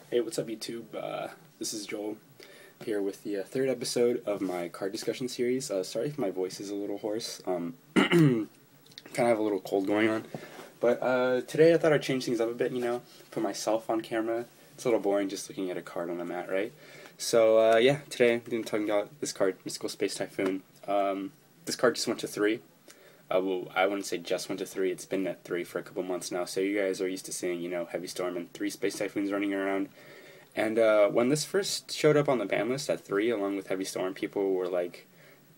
Hey, what's up, YouTube? This is Joel here with the third episode of my card discussion series. Sorry if my voice is a little hoarse. Kind of have a little cold going on. But today I thought I'd change things up a bit, put myself on camera. It's a little boring just looking at a card on a mat, right? So, yeah, today I'm going to talk about this card, Mystical Space Typhoon. This card just went to 3. Well, I wouldn't say just went to 3, it's been at 3 for a couple months now, so you guys are used to seeing, Heavy Storm and 3 Space Typhoons running around. And when this first showed up on the ban list at 3, along with Heavy Storm, people were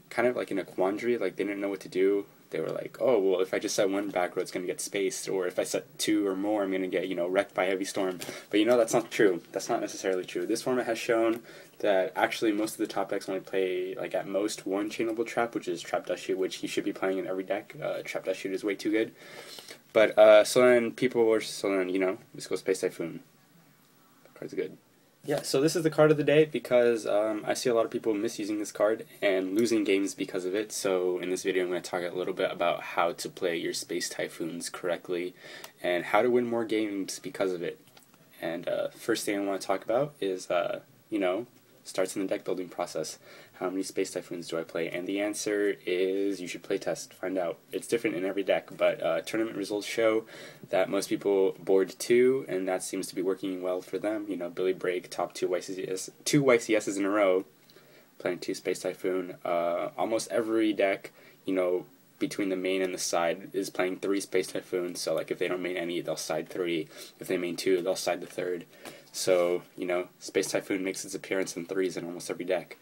kind of in a quandary, they didn't know what to do. They were like, oh, well, if I just set 1 back row, it's going to get spaced, or if I set 2 or more, I'm going to get, wrecked by Heavy Storm. But that's not true. That's not necessarily true. This format has shown that actually most of the top decks only play, at most, 1 chainable trap, which is Trap Dust Shoot, which you should be playing in every deck. Trap Dust Shoot is way too good. But, so then, Mystical Space Typhoon. The card's good. Yeah, so this is the card of the day because I see a lot of people misusing this card and losing games because of it. So in this video I'm going to talk a little bit about how to play your Space Typhoons correctly and how to win more games because of it. And first thing I want to talk about is, starts in the deck building process. How many Space Typhoons do I play? And the answer is you should play test, find out. It's different in every deck, but tournament results show that most people board 2, and that seems to be working well for them. Billy Break, top 2 YCSs in a row, playing 2 Space Typhoon. Almost every deck, between the main and the side is playing 3 Space Typhoons, so if they don't main any, they'll side 3. If they main 2, they'll side the 3rd. So, Space Typhoon makes its appearance in 3s in almost every deck.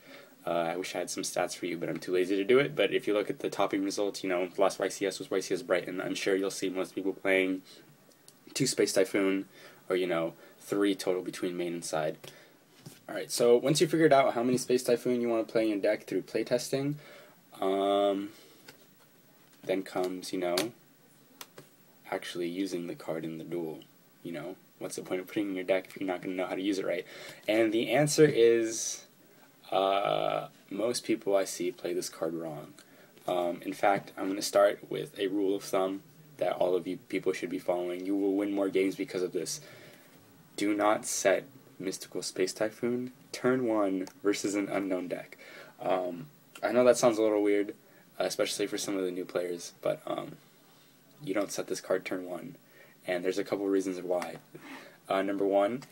I wish I had some stats for you, but I'm too lazy to do it. But if you look at the topping results, last YCS was YCS Brighton. I'm sure you'll see most people playing 2 Space Typhoon, or, 3 total between main and side. Alright, so once you figured out how many Space Typhoon you want to play in your deck through playtesting, then comes, actually using the card in the duel. What's the point of putting it in your deck if you're not going to know how to use it right? And the answer is, most people I see play this card wrong. In fact, I'm going to start with a rule of thumb that all of you people should be following. You will win more games because of this. Do not set Mystical Space Typhoon turn 1 versus an unknown deck. I know that sounds a little weird, especially for some of the new players, but you don't set this card turn 1. And there's a couple reasons why. Number 1,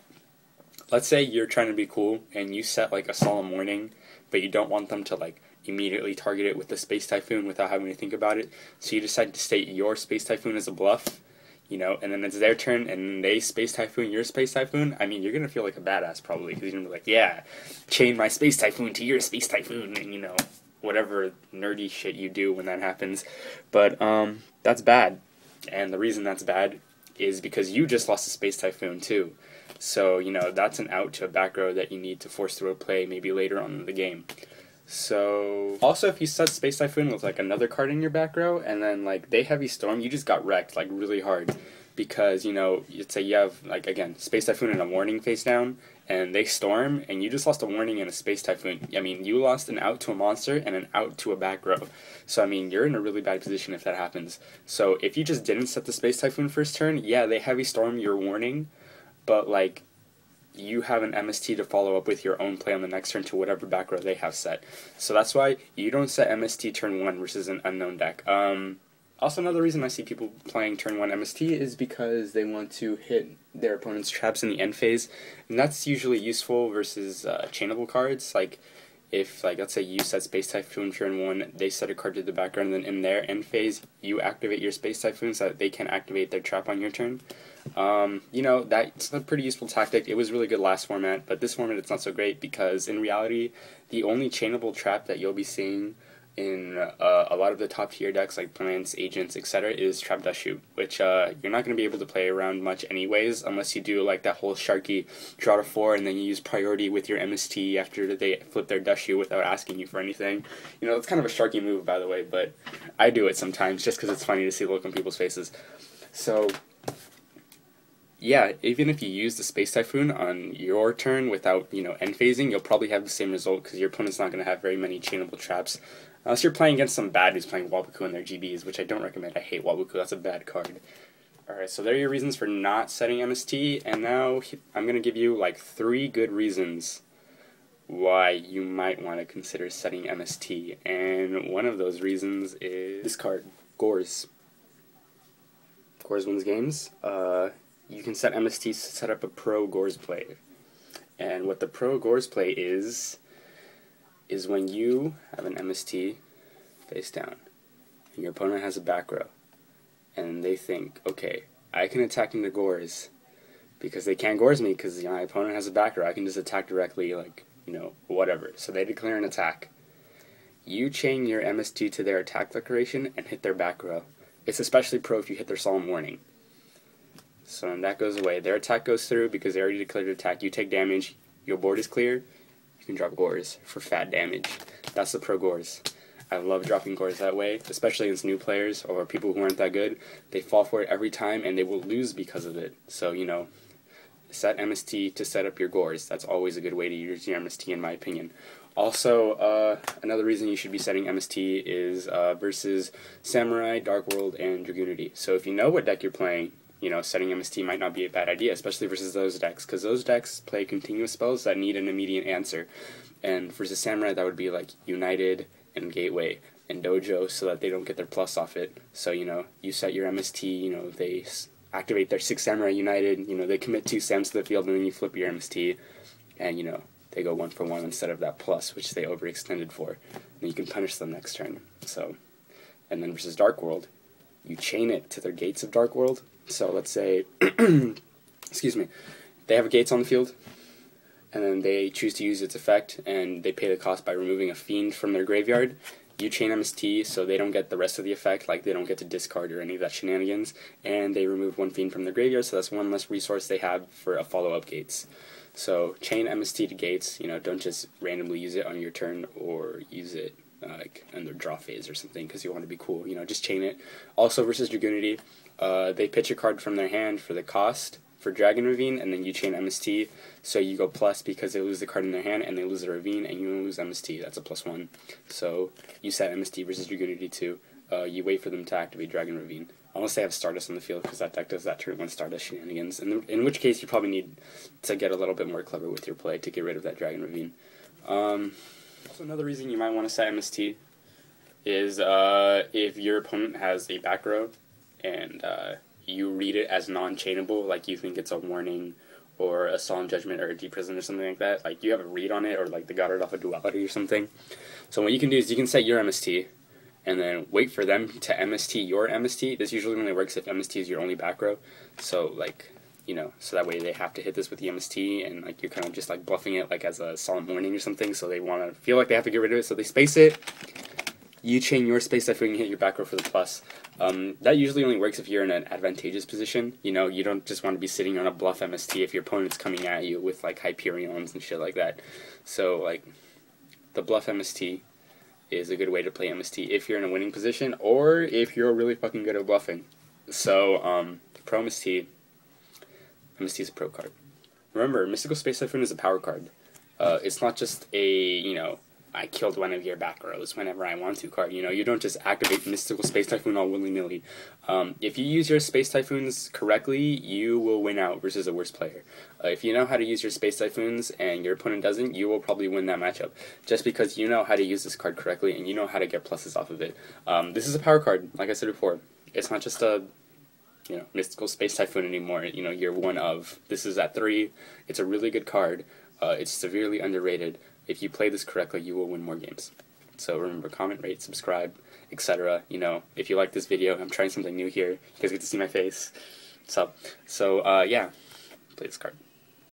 let's say you're trying to be cool and you set a Solemn Warning, but you don't want them to immediately target it with the Space Typhoon without having to think about it. So you decide to state your Space Typhoon as a bluff, and then it's their turn and they Space Typhoon your Space Typhoon. I mean, you're going to feel like a badass probably, because you're going to be like, yeah, chain my Space Typhoon to your Space Typhoon, and whatever nerdy shit you do when that happens. But that's bad. And the reason that's bad is because you just lost a Space Typhoon too. So, that's an out to a back row that you need to force through a play maybe later on in the game. So, also if you set Space Typhoon with another card in your back row and then they Heavy Storm, you just got wrecked really hard. Because, you'd say you have, again, Space Typhoon and a Warning face down, and they Storm, and you just lost a Warning and a Space Typhoon. I mean, you lost an out to a monster and an out to a back row. So, I mean, you're in a really bad position if that happens. So, if you just didn't set the Space Typhoon first turn, yeah, they Heavy Storm your Warning, but, you have an MST to follow up with your own play on the next turn to whatever back row they have set. So that's why you don't set MST turn 1 versus an unknown deck. Also, another reason I see people playing turn 1 MST is because they want to hit their opponent's traps in the end phase, and that's usually useful versus chainable cards. If, let's say you set Space Typhoon turn 1, they set a card to the background, and then in their end phase, you activate your Space Typhoon so that they can activate their trap on your turn. That's a pretty useful tactic. It was really good last format, but this format it's not so great because, in reality, the only chainable trap that you'll be seeing in a lot of the top tier decks like Plants, Agents, etc. is Trap Dust Shoot, which you're not going to be able to play around much anyways unless you do that whole Sharky draw to 4 and then you use priority with your MST after they flip their Dust Shoot without asking you for anything. It's kind of a Sharky move, by the way, but I do it sometimes just because it's funny to see the look on people's faces. So, yeah, even if you use the Space Typhoon on your turn without, end phasing, you'll probably have the same result because your opponent's not going to have very many chainable traps. Unless you're playing against some bad who's playing Wabuku in their GBs, which I don't recommend. I hate Wabuku. That's a bad card. Alright, so there are your reasons for not setting MST, and now I'm going to give you like 3 good reasons why you might want to consider setting MST. And one of those reasons is this card, Gores. Gores wins games. You can set MST to set up a pro Gores play. And what the pro Gores play is when you have an MST face down, and your opponent has a back row, and they think, okay, I can attack into Gores because they can't Gores me because my opponent has a back row. I can just attack directly, like, whatever. So they declare an attack. You chain your MST to their attack declaration and hit their back row. It's especially pro if you hit their solemn warning. So when that goes away, their attack goes through because they already declared an attack. You take damage, your board is clear, you can drop Gores for fat damage. That's the pro Gores. I love dropping Gores that way, especially against new players or people who aren't that good. They fall for it every time and they will lose because of it. So, set MST to set up your Gores. That's always a good way to use your MST in my opinion. Also, another reason you should be setting MST is versus Samurai, Dark World, and Dragoonity. So if you know what deck you're playing, setting MST might not be a bad idea, especially versus those decks, because those decks play continuous spells that need an immediate answer. And versus Samurai, that would be like United and Gateway and Dojo, so that they don't get their plus off it. So, you set your MST, they activate their 6 Samurai United, they commit 2 Sams to the field, and then you flip your MST, and, they go 1 for 1 instead of that plus, which they overextended for. And you can punish them next turn. So, and then versus Dark World, you chain it to their gates of Dark World. So let's say, excuse me, they have gates on the field, and then they choose to use its effect, and they pay the cost by removing a Fiend from their graveyard. You chain MST so they don't get the rest of the effect, like they don't get to discard or any of that shenanigans, and they remove 1 Fiend from their graveyard, so that's 1 less resource they have for a follow-up gates. So chain MST to gates, don't just randomly use it on your turn or use it like in their draw phase or something because you want to be cool, just chain it. Also versus Dragoonity, they pitch a card from their hand for the cost for Dragon Ravine, and then you chain MST, so you go plus because they lose the card in their hand and they lose the Ravine, and you lose MST. That's a +1. So you set MST versus Dragoonity too. You wait for them to activate Dragon Ravine, unless they have Stardust on the field, because that deck does that turn 1 Stardust shenanigans, in which case you probably need to get a little bit more clever with your play to get rid of that Dragon Ravine. Also, another reason you might want to set MST is if your opponent has a back row and you read it as non-chainable, like you think it's a warning or a Solemn Judgment or a Deep Prison or something like that, like you have a read on it, or like they got it off a duality or something. So what you can do is you can set your MST and then wait for them to MST your MST. This usually only works if MST is your only back row. So like, so that way they have to hit this with the MST, and like you're kind of just like bluffing it like as a solemn warning or something, so they want to feel like they have to get rid of it, so they space it. You chain your space typhoon and hit your back row for the plus. That usually only works if you're in an advantageous position. You don't just want to be sitting on a bluff MST if your opponent's coming at you with like Hyperions and shit like that. So like the bluff MST is a good way to play MST if you're in a winning position or if you're really fucking good at bluffing. So pro MST is a pro card. Remember, Mystical Space Typhoon is a power card. It's not just a, I killed one of your back rows whenever I want to card. You don't just activate Mystical Space Typhoon all willy-nilly. If you use your Space Typhoons correctly, you will win out versus a worse player. If you know how to use your Space Typhoons and your opponent doesn't, you will probably win that matchup, just because you know how to use this card correctly and you know how to get pluses off of it. This is a power card, like I said before. It's not just a Mystical Space Typhoon anymore. You're one of. This is at 3. It's a really good card. It's severely underrated. If you play this correctly, you will win more games. So remember, comment, rate, subscribe, etc. If you like this video, I'm trying something new here. You guys get to see my face. So yeah, play this card.